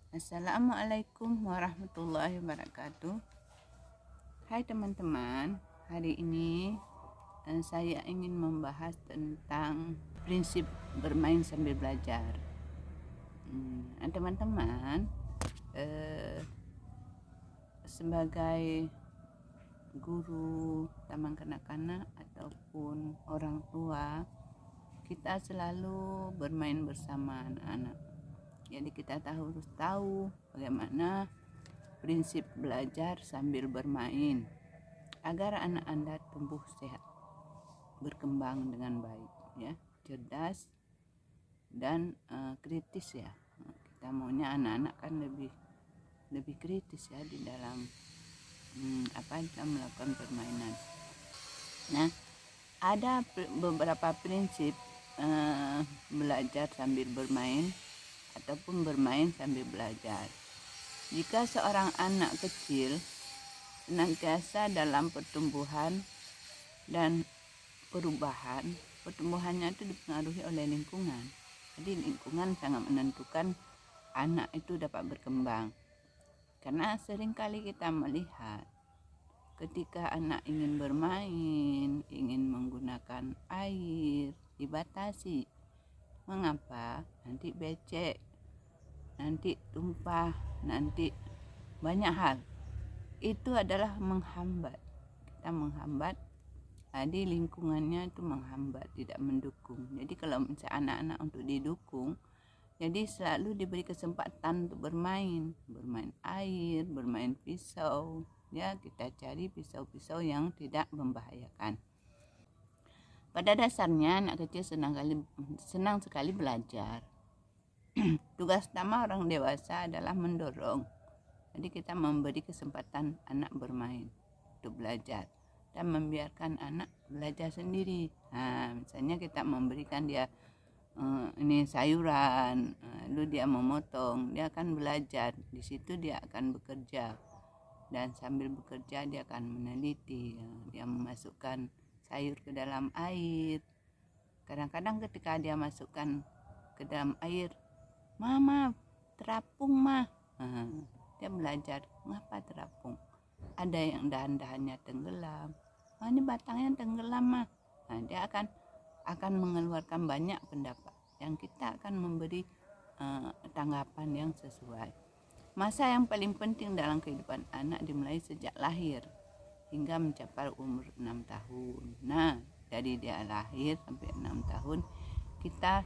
Assalamualaikum warahmatullahi wabarakatuh. Hai teman-teman, hari ini saya ingin membahas tentang prinsip bermain sambil belajar. Teman-teman, sebagai guru taman kanak-kanak ataupun orang tua, kita selalu bermain bersama anak-anak. Jadi kita harus tahu bagaimana prinsip belajar sambil bermain agar anak Anda tumbuh sehat, berkembang dengan baik, ya, cerdas dan kritis ya. Kita maunya anak-anak kan lebih kritis ya di dalam dalam melakukan permainan. Nah, ada beberapa prinsip belajar sambil bermain ataupun bermain sambil belajar. Jika seorang anak kecil senantiasa dalam pertumbuhan dan perubahan, pertumbuhannya itu dipengaruhi oleh lingkungan. Jadi lingkungan sangat menentukan anak itu dapat berkembang. Karena seringkali kita melihat ketika anak ingin bermain, ingin menggunakan air, dibatasi. Mengapa? Nanti becek, nanti tumpah, nanti banyak hal. Itu adalah menghambat. Kita menghambat, di lingkungannya itu menghambat, tidak mendukung. Jadi kalau misalnya anak-anak untuk didukung, jadi selalu diberi kesempatan untuk bermain air, bermain pisau. Ya, kita cari pisau-pisau yang tidak membahayakan. Pada dasarnya anak kecil senang sekali belajar. Tugas utama orang dewasa adalah mendorong. Jadi kita memberi kesempatan anak bermain untuk belajar dan membiarkan anak belajar sendiri. Misalnya kita memberikan dia ini sayuran, lalu dia memotong, dia akan belajar. Di situ dia akan bekerja, dan sambil bekerja dia akan meneliti. Dia memasukkan sayur ke dalam air. Kadang-kadang ketika dia masukkan ke dalam air, "Mama, terapung, Ma." Dia belajar, "Mengapa terapung? Ada yang dahan-dahannya tenggelam. Ini batangnya tenggelam, Ma." Dia akan mengeluarkan banyak pendapat yang kita akan memberi tanggapan yang sesuai. Masa yang paling penting dalam kehidupan anak dimulai sejak lahir hingga mencapai umur 6 tahun. Nah, dari dia lahir sampai 6 tahun kita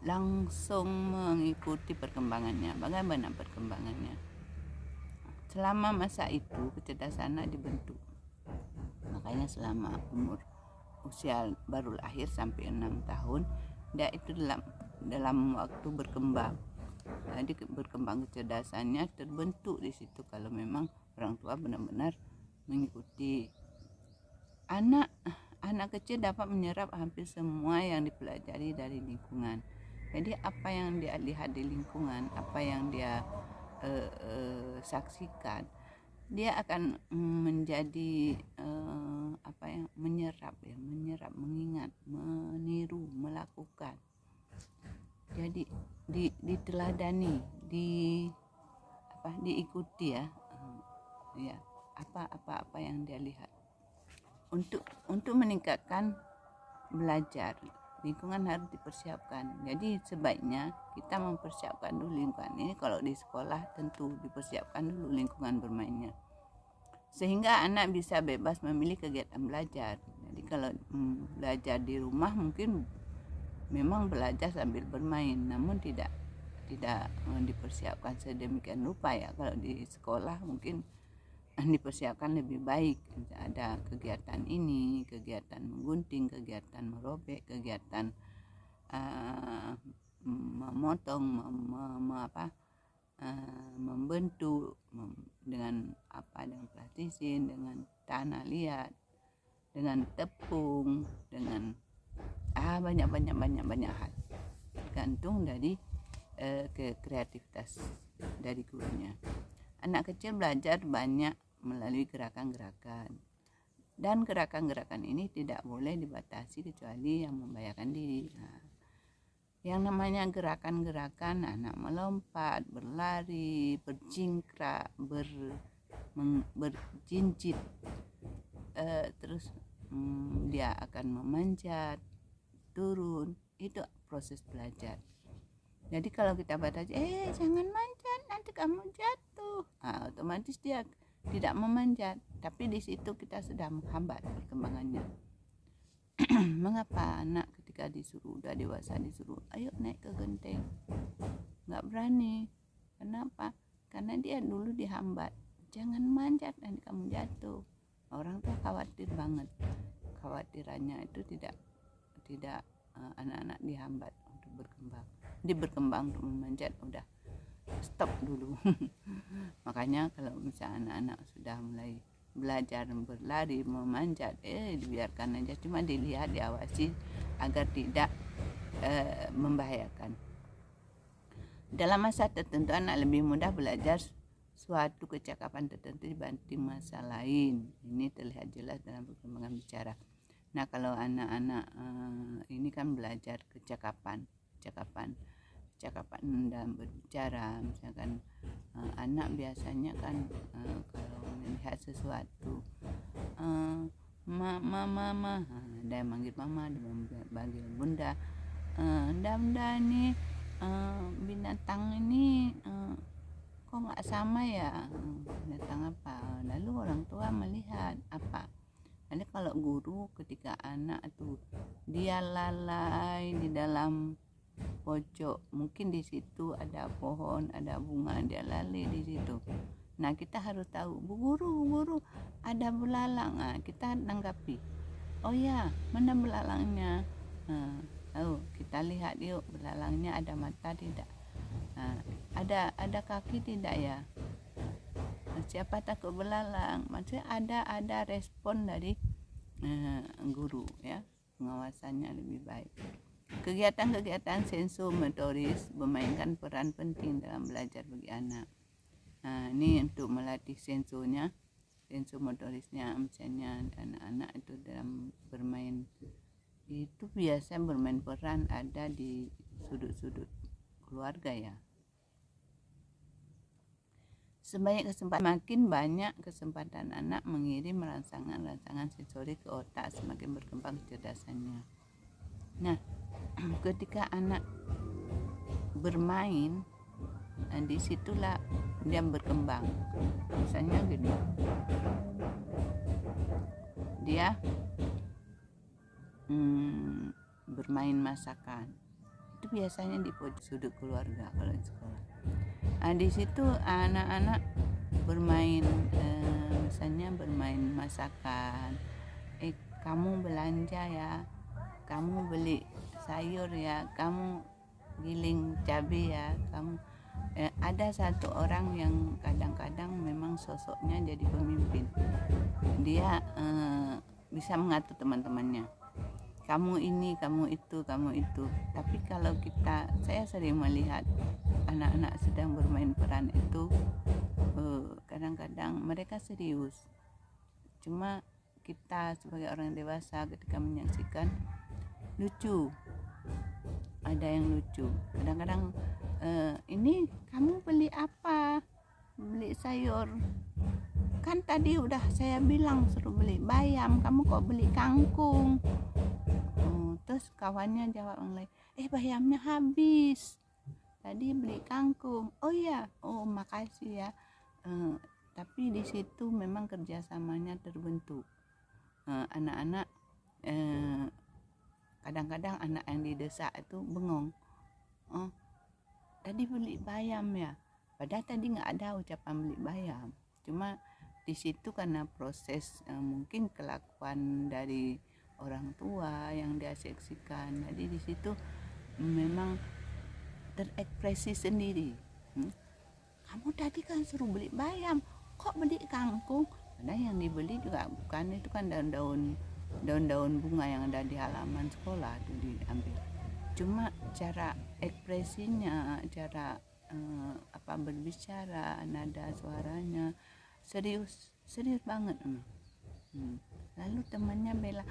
langsung mengikuti perkembangannya. Bagaimana perkembangannya? Selama masa itu kecerdasan anak dibentuk. Makanya selama usia baru lahir sampai 6 tahun, dia itu dalam waktu berkembang. Jadi berkembang kecerdasannya terbentuk di situ kalau memang orang tua benar-benar mengikuti. Anak kecil dapat menyerap hampir semua yang dipelajari dari lingkungan. Jadi apa yang dia lihat di lingkungan, apa yang dia saksikan, dia akan menjadi menyerap, mengingat, meniru, melakukan. Jadi diteladani, diikuti ya apa yang dia lihat. Untuk meningkatkan belajar, lingkungan harus dipersiapkan. Jadi sebaiknya kita mempersiapkan dulu lingkungan ini. Kalau di sekolah tentu dipersiapkan dulu lingkungan bermainnya, sehingga anak bisa bebas memilih kegiatan belajar. Jadi kalau belajar di rumah mungkin memang belajar sambil bermain, namun tidak dipersiapkan sedemikian rupa ya. Kalau di sekolah mungkin dipersiapkan lebih baik. Ada kegiatan ini, kegiatan menggunting, kegiatan merobek, kegiatan memotong, membentuk dengan plastisin, dengan tanah liat, dengan tepung, dengan banyak hal, tergantung dari kreativitas dari gurunya. Anak kecil belajar banyak melalui gerakan-gerakan, dan gerakan-gerakan ini tidak boleh dibatasi kecuali yang membahayakan diri. Yang namanya gerakan-gerakan anak melompat, berlari, berjingkrak, berjinjit, terus dia akan memanjat, turun, itu proses belajar. Jadi kalau kita batasi, jangan manjat nanti kamu jatuh, otomatis dia tidak memanjat, tapi di situ kita sudah menghambat perkembangannya. Mengapa anak ketika disuruh udah dewasa disuruh ayo naik ke genteng nggak berani? Kenapa? Karena dia dulu dihambat, jangan manjat nanti kamu jatuh. Orang tuh khawatir banget, khawatirannya itu tidak anak-anak dihambat untuk berkembang untuk memanjat, udah stop dulu. Makanya kalau misalnya anak-anak sudah mulai belajar berlari, memanjat, dibiarkan aja, cuma dilihat, diawasi agar tidak membahayakan. Dalam masa tertentu anak lebih mudah belajar suatu kecakapan tertentu dibanding masa lain. Ini terlihat jelas dalam perkembangan bicara. Nah, kalau anak-anak ini kan belajar kecakapan dalam berbicara, misalkan anak biasanya kan kalau melihat sesuatu mama, ada yang manggil mama, ada yang manggil bunda, bunda ini binatang ini kok nggak sama ya, binatang apa? Lalu orang tua melihat apa. Nanti kalau guru ketika anak tuh dia lalai di dalam pojok, mungkin di situ ada pohon, ada bunga, dia lalai di situ. Nah, kita harus tahu, bu guru ada belalang. Nah, kita tanggapi, oh ya, mana belalangnya? Kita lihat yuk, belalangnya ada mata tidak? Ada kaki tidak ya? Siapa takut belalang? Maksudnya ada respon dari guru ya, pengawasannya lebih baik. Kegiatan-kegiatan sensomotoris memainkan peran penting dalam belajar bagi anak. Ini untuk melatih sensomotorisnya. Misalnya anak-anak itu dalam bermain itu biasa bermain peran ada di sudut-sudut keluarga ya. Semakin banyak kesempatan anak mengirim rangsangan sensori ke otak, semakin berkembang kecerdasannya. Nah, ketika anak bermain, disitulah dia berkembang. Misalnya gini, dia bermain masakan, itu biasanya di pojok sudut keluarga kalau di sekolah. Di situ anak-anak bermain, misalnya bermain masakan, kamu belanja ya, kamu beli sayur ya, kamu giling cabai ya, kamu ada satu orang yang kadang-kadang memang sosoknya jadi pemimpin, dia bisa mengatur teman-temannya, kamu ini, kamu itu. Tapi kalau saya sering melihat anak-anak sedang bermain peran itu, kadang-kadang mereka serius, cuma kita sebagai orang dewasa ketika menyaksikan lucu, ada yang lucu kadang-kadang, ini kamu beli apa? Beli sayur, kan tadi udah saya bilang suruh beli bayam, kamu kok beli kangkung? Terus kawannya jawab yang lain, bayamnya habis, tadi beli kangkung. Oh iya, makasih ya. Tapi di situ memang kerjasamanya terbentuk. Anak-anak kadang-kadang anak yang didesak itu bengong, tadi beli bayam ya, padahal tadi nggak ada ucapan beli bayam, cuma di situ karena proses mungkin kelakuan dari orang tua yang dia seksikan, jadi di situ memang terekspresi sendiri. Kamu tadi kan suruh beli bayam, kok beli kangkung? Padahal yang dibeli juga bukan, itu kan daun-daun bunga yang ada di halaman sekolah itu diambil. Cuma cara ekspresinya, cara berbicara, nada suaranya serius banget. lalu temannya bela,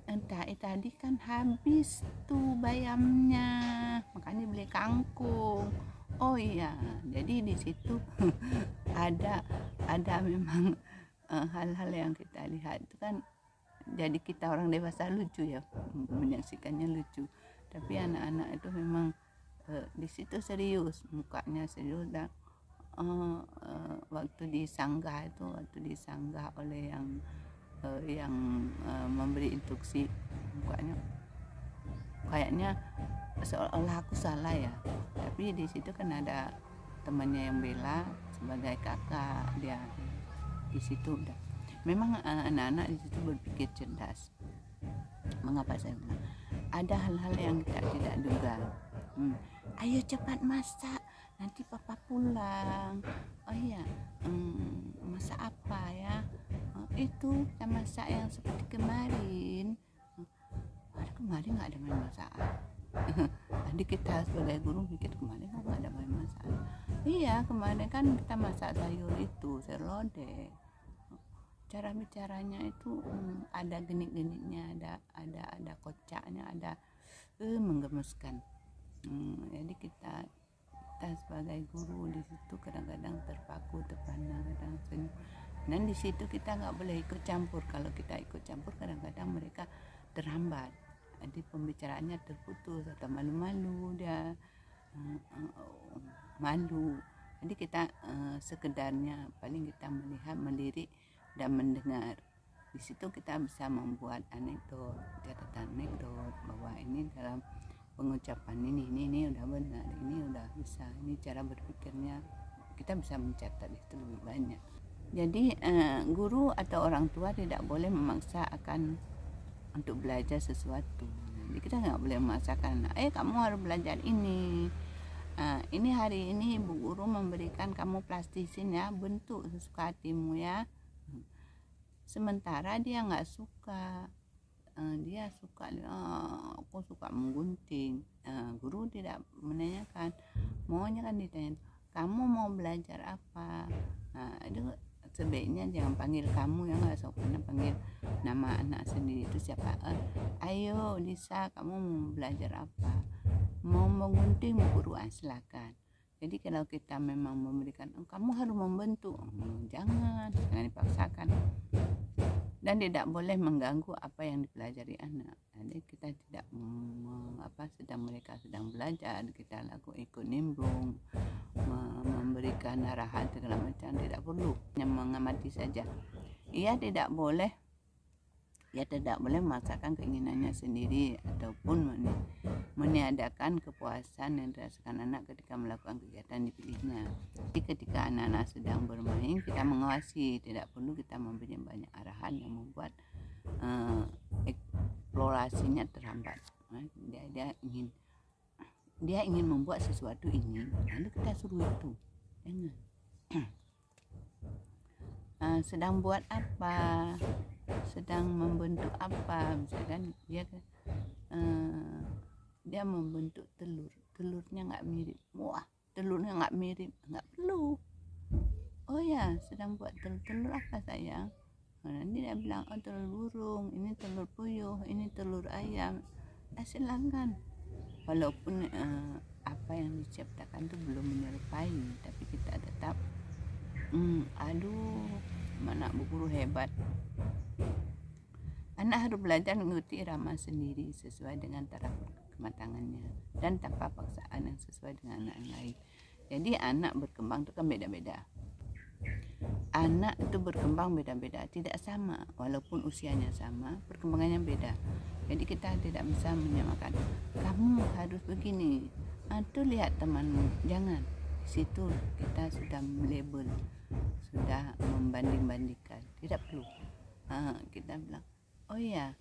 entah tadi kan habis tuh bayamnya, makanya beli kangkung. Oh iya, jadi di situ ada memang hal-hal yang kita lihat itu kan, jadi kita orang dewasa lucu ya, menyaksikannya lucu, tapi anak-anak itu memang di situ serius, mukanya serius. Dan waktu disanggah oleh yang memberi instruksi, mukanya kayaknya seolah aku salah ya, tapi di situ kan ada temannya yang bela sebagai kakak dia. Di situ udah memang anak-anak di situ berpikir cerdas. Mengapa saya bilang ada hal-hal yang kita tidak duga. Ayo cepat masak, nanti papa pulang. Oh iya, masak apa ya? Itu kita masak yang seperti kemarin. Kemarin nggak ada main masakan. Jadi kita sebagai guru mikir kemarin kok nggak ada main masakan. Iya, kemarin kan kita masak sayur itu, sayur lodeh. Cara bicaranya itu ada genit-genitnya, ada kocaknya, ada menggemaskan. Jadi kita sebagai guru di situ kadang-kadang terpaku, terpana, kadang senyum. Dan di situ kita nggak boleh ikut campur. Kalau kita ikut campur kadang-kadang mereka terhambat, jadi pembicaraannya terputus atau malu-malu dia, malu. Jadi kita sekedarnya paling kita melihat, melirik dan mendengar. Di situ kita bisa membuat anekdot, catatan anekdot bahwa ini dalam pengucapan ini udah benar, ini udah bisa, ini cara berpikirnya. Kita bisa mencatat itu lebih banyak. Jadi guru atau orang tua tidak boleh memaksa akan untuk belajar sesuatu. Jadi kita nggak boleh memaksakan, kamu harus belajar ini. Ini hari ini ibu guru memberikan kamu plastisin ya, bentuk sesuka hatimu ya. Sementara dia nggak suka, dia suka, aku suka menggunting. Guru tidak menanyakan, maunya kan ditanya, kamu mau belajar apa? Itu sebaiknya jangan panggil kamu, ya nggak sopan, panggil nama anak sendiri. Itu siapa? Ayo Lisa, kamu mau belajar apa? Mau menggunting, mau guru? Silakan. Jadi kalau kita memang memberikan, kamu harus membentuk, jangan dipaksakan. Dan tidak boleh mengganggu apa yang dipelajari anak. Jadi kita tidak mereka sedang belajar, kita ikut nimbrung, memberikan arahan segala macam, tidak perlu, hanya mengamati saja. Ia tidak boleh memaksakan keinginannya sendiri ataupun meniadakan kepuasan yang dirasakan anak ketika melakukan kegiatan dipilihnya. Jadi ketika anak-anak sedang bermain, kita mengawasi, tidak perlu kita memberi banyak arahan yang membuat eksplorasinya terhambat. Dia ingin membuat sesuatu ini, lalu kita suruh itu, jangan. Sedang buat apa, sedang membentuk apa, misalkan dia membentuk telurnya nggak mirip, telurnya nggak mirip, nggak perlu. Oh ya, sedang buat telur apa sayang? Nanti dia bilang, telur burung, ini telur puyuh, ini telur ayam. Silakan, walaupun apa yang diciptakan itu belum menyerupai, tapi kita tetap mana bu guru hebat. Anak harus belajar mengikuti irama sendiri sesuai dengan taraf kematangannya dan tanpa paksaan yang sesuai dengan anak lain. Jadi anak berkembang itu kan beda-beda. Anak itu berkembang beda-beda, tidak sama, walaupun usianya sama, perkembangannya beda. Jadi kita tidak bisa menyamakan, kamu harus begini, tuh lihat temanmu, jangan. Di situ kita sudah melabel, sudah membanding-bandingkan, tidak perlu. Kita bilang, oh ya,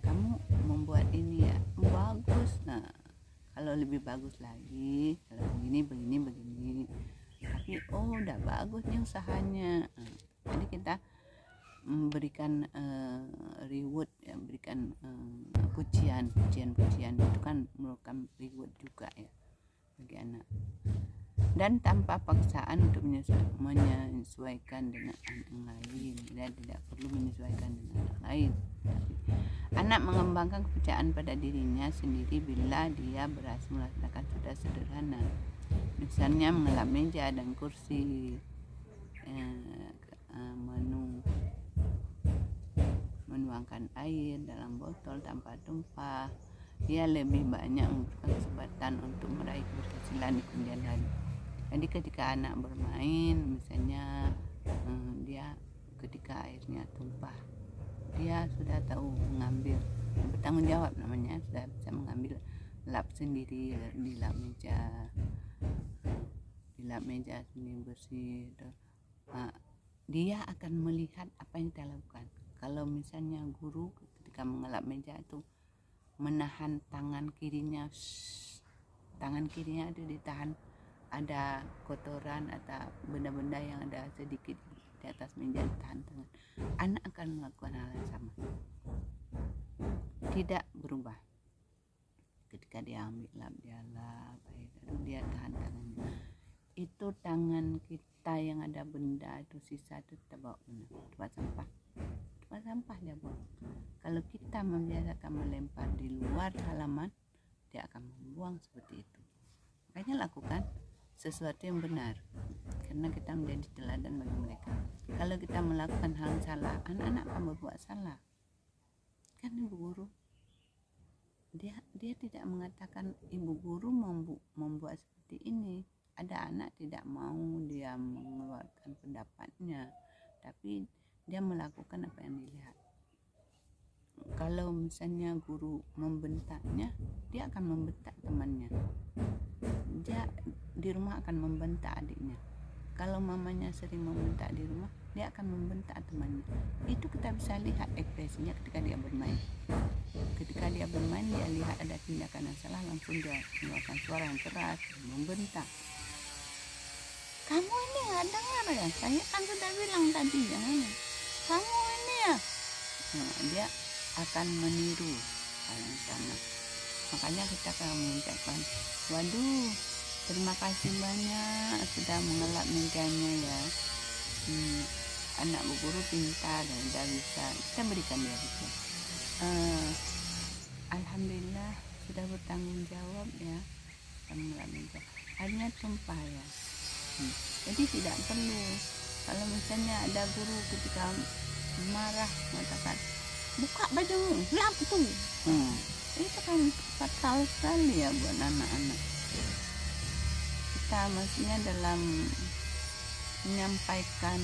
kamu membuat ini ya, bagus. Nah, kalau lebih bagus lagi, kalau begini, tapi udah bagus nih usahanya. Jadi kita memberikan reward, ya, berikan pujian itu kan merupakan reward juga ya bagi anak. dan tanpa paksaan untuk menyesuaikan dengan anak lain. Dia tidak perlu menyesuaikan dengan anak lain. Anak mengembangkan kepercayaan pada dirinya sendiri bila dia berhasil melaksanakan sudah sederhana, misalnya mengelap meja dan kursi, menuangkan air dalam botol tanpa tumpah. Dia lebih banyak memberikan kesempatan untuk meraih keberhasilan di kemudian hari. Jadi ketika anak bermain, misalnya dia ketika airnya tumpah, dia sudah tahu mengambil, bertanggung jawab namanya, sudah bisa mengambil lap sendiri di lap meja sendiri bersih. Dia akan melihat apa yang kita lakukan. Kalau misalnya guru ketika mengelap meja itu menahan tangan kirinya itu ditahan, ada kotoran atau benda-benda yang ada sedikit di atas meja, ditahan tangan. Anak akan melakukan hal yang sama, tidak berubah. Ketika dia ambil lap, dia tahan tangannya. Itu tangan kita yang ada benda itu, sisa itu kita bawa tempat sampah dia bawa. Kalau kita membiasakan melempar di luar halaman, dia akan membuang seperti itu. Makanya lakukan sesuatu yang benar, karena kita menjadi teladan bagi mereka. Kalau kita melakukan hal yang salah, anak-anak akan berbuat salah. Kan ibu guru, dia tidak mengatakan ibu guru membuat seperti ini. Ada anak tidak mau, dia mengeluarkan pendapatnya, tapi dia melakukan apa yang dilihat. Kalau misalnya guru membentaknya, dia akan membentak temannya. Dia di rumah akan membentak adiknya. Kalau mamanya sering membentak di rumah, dia akan membentak temannya. Itu kita bisa lihat ekspresinya ketika dia bermain. Ketika dia bermain, dia lihat ada tindakan yang salah, langsung dia mengeluarkan suara yang keras, membentak. Kamu ini nggak dengar ya? Saya kan sudah bilang tadi, jangan. Kamu ini ya. Dia akan meniru hal yang sama. Makanya kita akan mengucapkan, waduh, terima kasih banyak sudah mengelap mejanya ya. Anak bu guru pintar dan udah bisa, kita berikan dia itu. Alhamdulillah sudah bertanggung jawab ya, mengelap meja. Akhirnya tumpah ya. Jadi tidak perlu, kalau misalnya ada guru ketika marah mengatakan, buka bajumu, lap itu. Itu kan fatal sekali ya buat anak-anak. Kita maksudnya dalam menyampaikan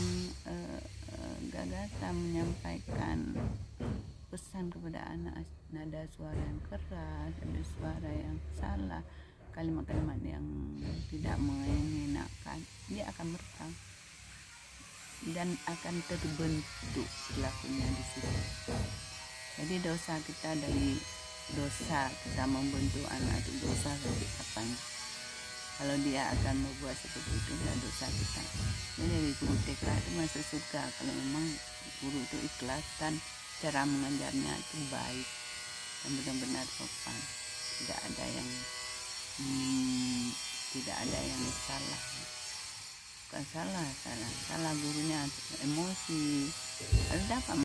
gagasan, menyampaikan pesan kepada anak, nada suara yang keras, ada suara yang salah, kalimat-kalimat yang tidak mengenakan, dia akan merekam dan akan terbentuk pelakunya di situ. Jadi dosa kita dari dosa kita membentuk anak itu dosa sampai kapan? Kalau dia akan membuat seperti itu, adalah dosa kita. Jadi dari guru TK itu masuk surga kalau memang guru itu ikhlas dan cara mengajarnya itu baik dan benar-benar sopan. Tidak ada yang salah. Bukan salah gurunya emosi. Harus dapat